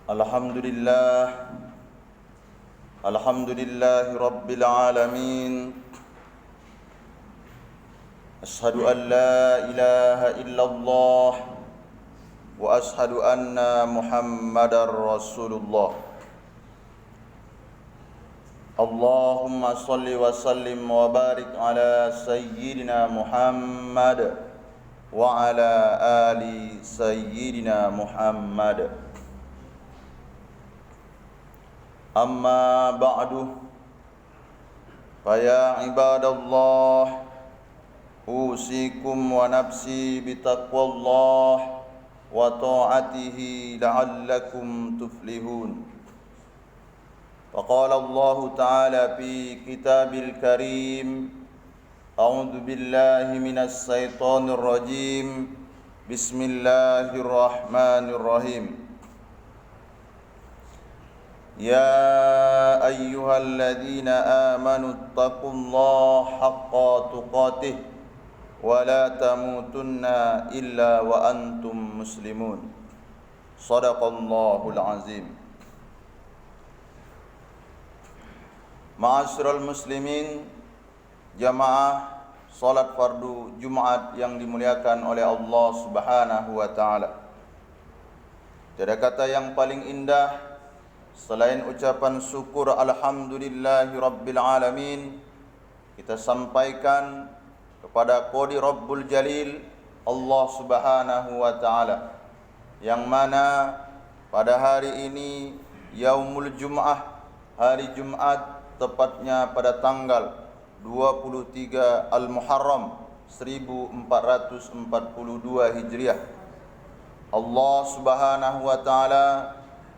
Alhamdulillah, Alhamdulillahi Rabbil Alamin. Ashhadu an la ilaha illallah wa ashhadu anna Muhammadar Rasulullah. Allahumma salli wa sallim wa barik ala Sayyidina Muhammad wa ala ali Sayyidina Muhammad. Amma ba'du, faya ibadallah, usikum wa nafsi bitaqwallah wa ta'atihi la'allakum tuflihun. Faqala Allah Ta'ala fi kitabil karim, a'udzu billahi minas syaitonir rajim, bismillahirrahmanirrahim. Ya ayyuhalladzina amanu taqullaha haqqa tuqatih wa la tamutunna illa wa antum muslimun. Shadaqallahul azim. Ma'asyiral muslimin, jamaah salat fardu Jumat yang dimuliakan oleh Allah Subhanahu wa taala. Tiada kata yang paling indah selain ucapan syukur alhamdulillahi rabbil alamin, kita sampaikan kepada Qadi Rabbul Jalil Allah Subhanahu wa taala, yang mana pada hari ini Yaumul Jum'ah, hari Jumat, tepatnya pada tanggal 23 Al-Muharram 1442 Hijriah, Allah Subhanahu wa taala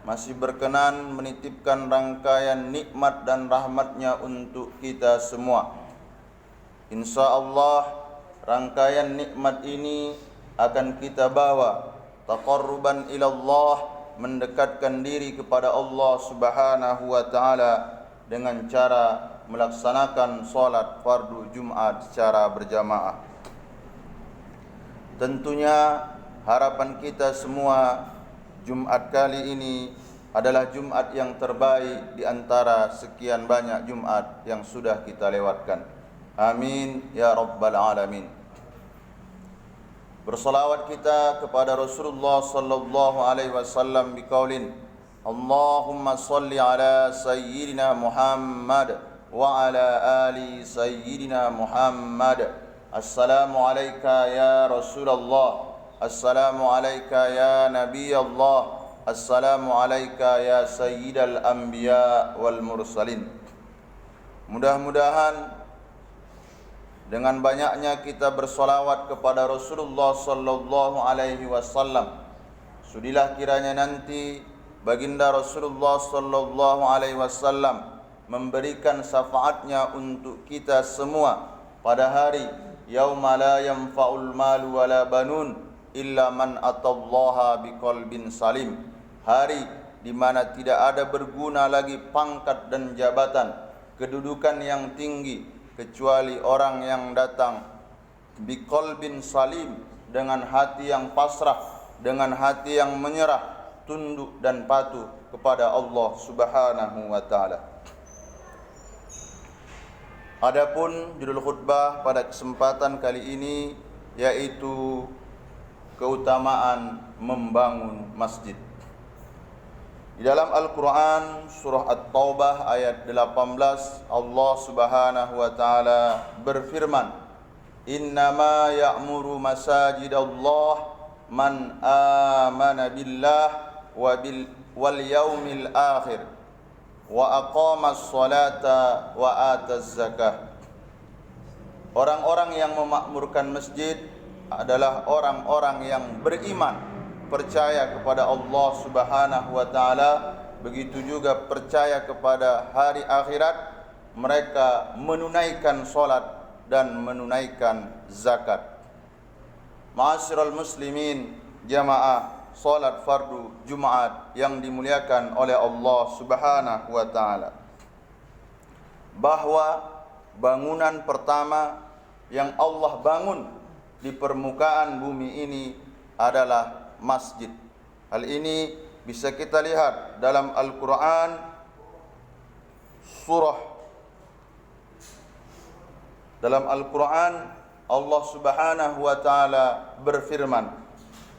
masih berkenan menitipkan rangkaian nikmat dan rahmatnya untuk kita semua. Insya Allah rangkaian nikmat ini akan kita bawa taqarruban ilallah, mendekatkan diri kepada Allah Subhanahu wa taala dengan cara melaksanakan salat fardu Jumat secara berjamaah. Tentunya harapan kita semua Jumat kali ini adalah Jumat yang terbaik di antara sekian banyak Jumat yang sudah kita lewatkan. Amin ya rabbal alamin. Bersalawat kita kepada Rasulullah sallallahu alaihi wasallam biqaulin, Allahumma salli ala sayyidina Muhammad wa ala ali sayyidina Muhammad. Assalamu alayka ya Rasulullah, assalamu alayka ya Nabi Allah, assalamu alayka ya Sayyidal Anbiya wal Mursalin. Mudah-mudahan dengan banyaknya kita bersolawat kepada Rasulullah sallallahu alaihi wasallam, sudilah kiranya nanti baginda Rasulullah sallallahu alaihi wasallam memberikan syafaatnya untuk kita semua pada hari yauma la yanfa'ul malu wala banun illa man atallaha biqalbin salim, hari di mana tidak ada berguna lagi pangkat dan jabatan, kedudukan yang tinggi, kecuali orang yang datang biqalbin salim, dengan hati yang pasrah, dengan hati yang menyerah, tunduk dan patuh kepada Allah Subhanahu wa taala. Adapun judul khutbah pada kesempatan kali ini yaitu keutamaan membangun masjid. Di dalam Al-Quran surah At-Taubah ayat 18, Allah Subhanahu wa taala berfirman, Innama ya'muru masajidallah man amana billah wal yaumil akhir wa aqamas salata wa ataz zakah. Orang-orang yang memakmurkan masjid adalah orang-orang yang beriman, percaya kepada Allah Subhanahu wa taala, begitu juga percaya kepada hari akhirat. Mereka menunaikan salat dan menunaikan zakat. Ma'asyiral muslimin, jamaah salat fardu Jumat yang dimuliakan oleh Allah Subhanahu wa taala, bahwa bangunan pertama yang Allah bangun di permukaan bumi ini adalah masjid. Hal ini bisa kita lihat dalam Al-Quran dalam Al-Quran Allah Subhanahu wa taala berfirman,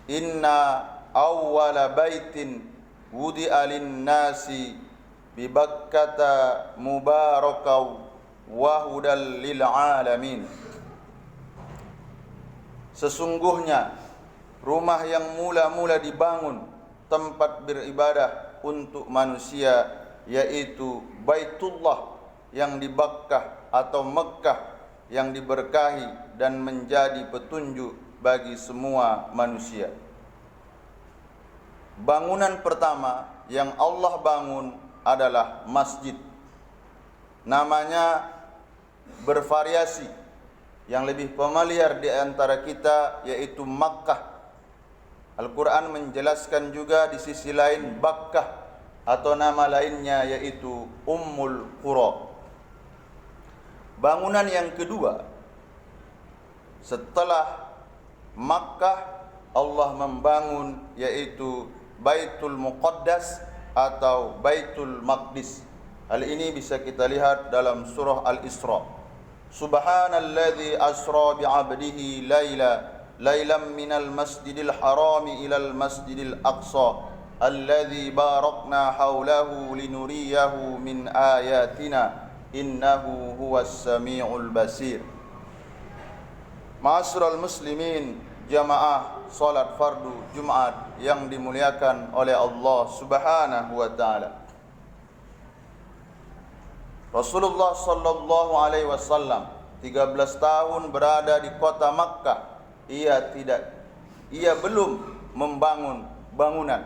"Inna awwala baitin wudi'a lin-nasi bi Bakkata mubarakau wa hudal lil alamin." Sesungguhnya rumah yang mula-mula dibangun tempat beribadah untuk manusia, yaitu Baitullah yang di Bakkah atau Mekkah yang diberkahi dan menjadi petunjuk bagi semua manusia. Bangunan pertama yang Allah bangun adalah masjid. Namanya bervariasi. Yang lebih familiar di antara kita yaitu Makkah. Al-Quran menjelaskan juga di sisi lain Bakkah atau nama lainnya yaitu Ummul Qura. Bangunan yang kedua setelah Makkah, Allah membangun yaitu Baitul Muqaddas atau Baitul Maqdis. Hal ini bisa kita lihat dalam surah Al-Isra. Subhanalladzi asra bi'abdihi lailan minal masjidil harami ilal masjidil aqsa alladzi barakna haulahu linuriyahu min ayatina innahu huwas samiul basir. Ma'asyiral muslimin, jamaah salat fardu Jumat yang dimuliakan oleh Allah Subhanahu wa taala. Rasulullah sallallahu alaihi wasallam 13 tahun berada di kota Makkah. Ia belum membangun bangunan.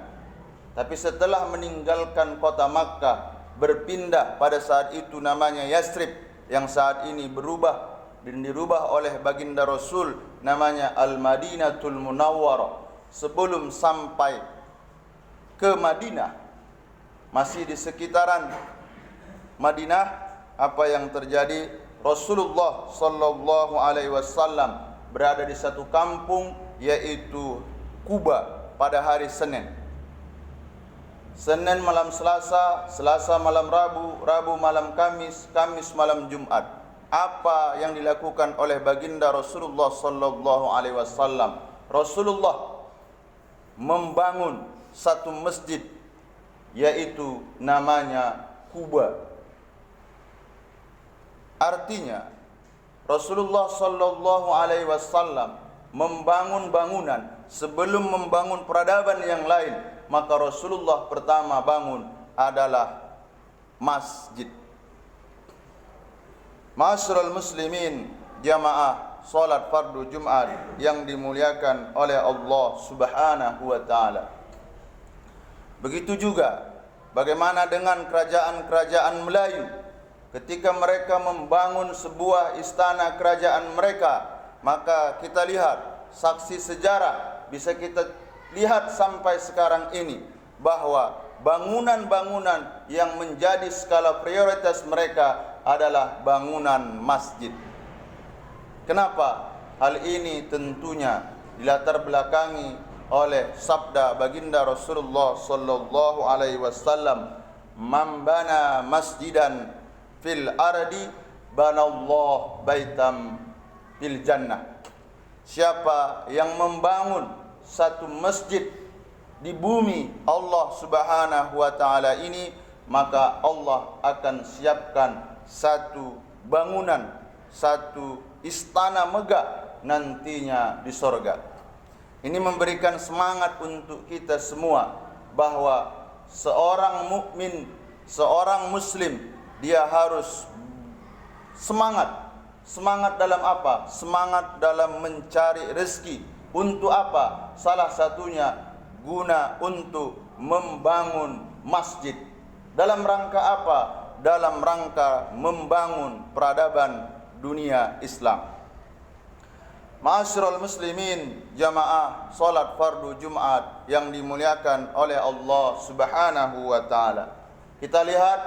Tapi setelah meninggalkan kota Makkah, berpindah pada saat itu namanya Yathrib, yang saat ini berubah dan dirubah oleh baginda Rasul namanya Al-Madinatul Munawwarah. Sebelum sampai ke Madinah, masih di sekitaran Madinah, apa yang terjadi? Rasulullah sallallahu alaihi wasallam berada di satu kampung yaitu Kuba pada hari Senin. Senin malam Selasa, Selasa malam Rabu, Rabu malam Kamis, Kamis malam Jumat. Apa yang dilakukan oleh baginda Rasulullah sallallahu alaihi wasallam? Rasulullah membangun satu masjid yaitu namanya Kuba. Artinya Rasulullah sallallahu alaihi wasallam membangun bangunan sebelum membangun peradaban yang lain, maka Rasulullah pertama bangun adalah masjid. Ma'asyiral muslimin, jamaah salat fardu Jumat yang dimuliakan oleh Allah Subhanahu wa taala. Begitu juga bagaimana dengan kerajaan-kerajaan Melayu. Ketika mereka membangun sebuah istana kerajaan mereka, maka kita lihat saksi sejarah, bisa kita lihat sampai sekarang ini bahwa bangunan-bangunan yang menjadi skala prioritas mereka adalah bangunan masjid. Kenapa? Hal ini tentunya dilatar belakangi oleh sabda baginda Rasulullah sallallahu alaihi wasallam, "Man bana masjidan fil ardi banallahu baitam fil jannah." Siapa yang membangun satu masjid di bumi Allah Subhanahu wa taala ini, maka Allah akan siapkan satu bangunan, satu istana megah nantinya di sorga. Ini memberikan semangat untuk kita semua bahwa seorang mukmin, seorang muslim, dia harus semangat. Semangat dalam apa? Semangat dalam mencari rezeki. Untuk apa? Salah satunya guna untuk membangun masjid. Dalam rangka apa? Dalam rangka membangun peradaban dunia Islam. Ma'asyiral muslimin, jamaah salat fardu Jumat yang dimuliakan oleh Allah Subhanahu wa taala. Kita lihat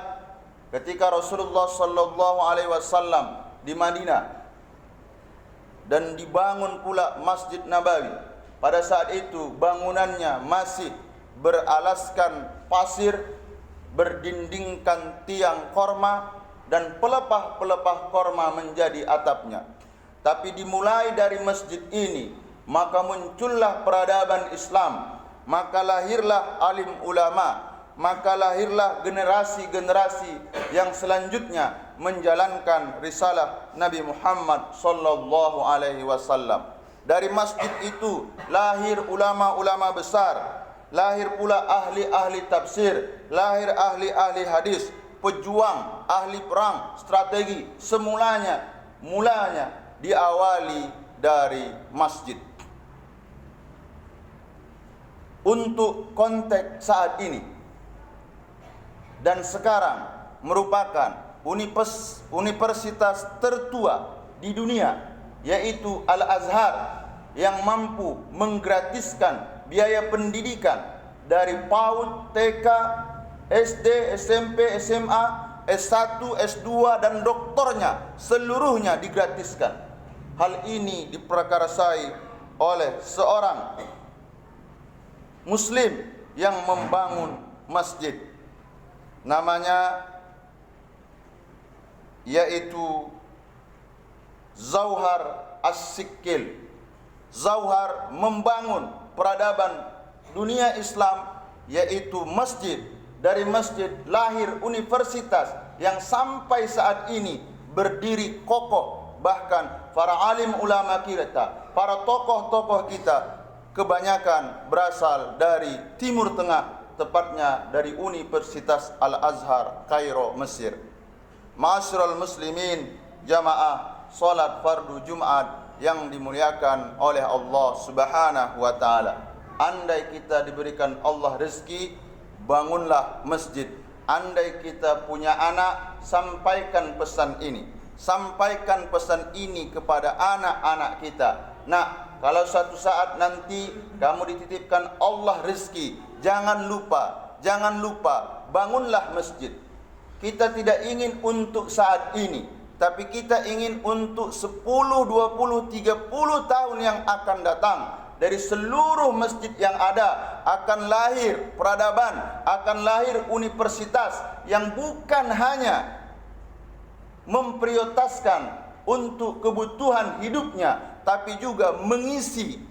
ketika Rasulullah sallallahu alaihi wasallam di Madinah dan dibangun pula Masjid Nabawi. Pada saat itu bangunannya masih beralaskan pasir, berdindingkan tiang korma, dan pelepah-pelepah korma menjadi atapnya. Tapi dimulai dari masjid ini, maka muncullah peradaban Islam, maka lahirlah alim ulama, maka lahirlah generasi-generasi yang selanjutnya menjalankan risalah Nabi Muhammad sallallahu alaihi wasallam. Dari masjid itu lahir ulama-ulama besar, lahir pula ahli-ahli tafsir, lahir ahli-ahli hadis, pejuang, ahli perang, strategi. Mulanya diawali dari masjid. Untuk konteks saat ini dan sekarang merupakan universitas tertua di dunia, yaitu Al-Azhar, yang mampu menggratiskan biaya pendidikan dari PAUD, TK, SD, SMP, SMA, S1, S2 dan doktornya, seluruhnya digratiskan. Hal ini diprakarsai oleh seorang muslim yang membangun masjid, namanya yaitu Zauhar As-Sikil. Zauhar membangun peradaban dunia Islam, yaitu masjid. Dari masjid lahir universitas yang sampai saat ini berdiri kokoh. Bahkan para alim ulama kita, para tokoh-tokoh kita, kebanyakan berasal dari Timur Tengah, tepatnya dari Universitas Al-Azhar, Kairo, Mesir. Ma'asyiral muslimin, jamaah salat fardu Jumat yang dimuliakan oleh Allah Subhanahu wa taala. Andai kita diberikan Allah rezeki, bangunlah masjid. Andai kita punya anak, sampaikan pesan ini. Sampaikan pesan ini kepada anak-anak kita. Nah, kalau suatu saat nanti kamu dititipkan Allah rezeki, jangan lupa, bangunlah masjid. Kita tidak ingin untuk saat ini, tapi kita ingin untuk 10, 20, 30 tahun yang akan datang. Dari seluruh masjid yang ada akan lahir peradaban, akan lahir universitas yang bukan hanya memprioritaskan untuk kebutuhan hidupnya, tapi juga mengisi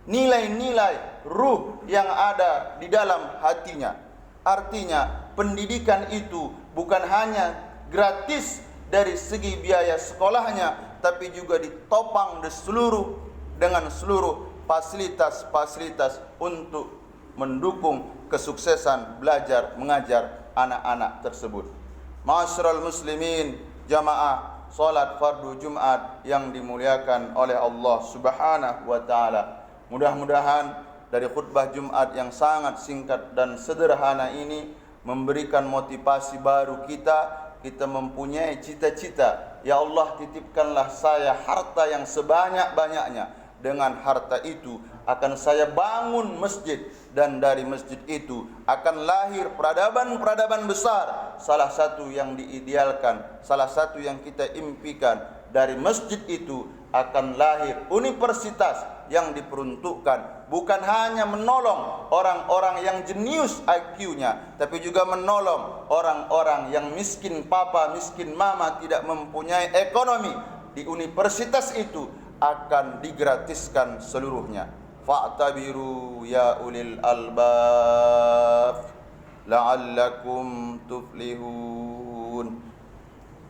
nilai-nilai ruh yang ada di dalam hatinya. Artinya pendidikan itu bukan hanya gratis dari segi biaya sekolahnya, tapi juga ditopang dengan seluruh fasilitas-fasilitas untuk mendukung kesuksesan belajar mengajar anak-anak tersebut. Ma'asyiral muslimin, jamaah salat fardu Jumat yang dimuliakan oleh Allah Subhanahu wa taala. Mudah-mudahan dari khutbah Jumat yang sangat singkat dan sederhana ini memberikan motivasi baru kita mempunyai cita-cita. Ya Allah, titipkanlah saya harta yang sebanyak-banyaknya. Dengan harta itu akan saya bangun masjid, dan dari masjid itu akan lahir peradaban-peradaban besar. Salah satu yang diidealkan, salah satu yang kita impikan, dari masjid itu akan lahir universitas yang diperuntukkan bukan hanya menolong orang-orang yang jenius IQ-nya, tapi juga menolong orang-orang yang miskin papa, miskin mama, tidak mempunyai ekonomi. Di universitas itu akan digratiskan seluruhnya. Fa'tabiru ya ulil albab la'allakum tuflihun.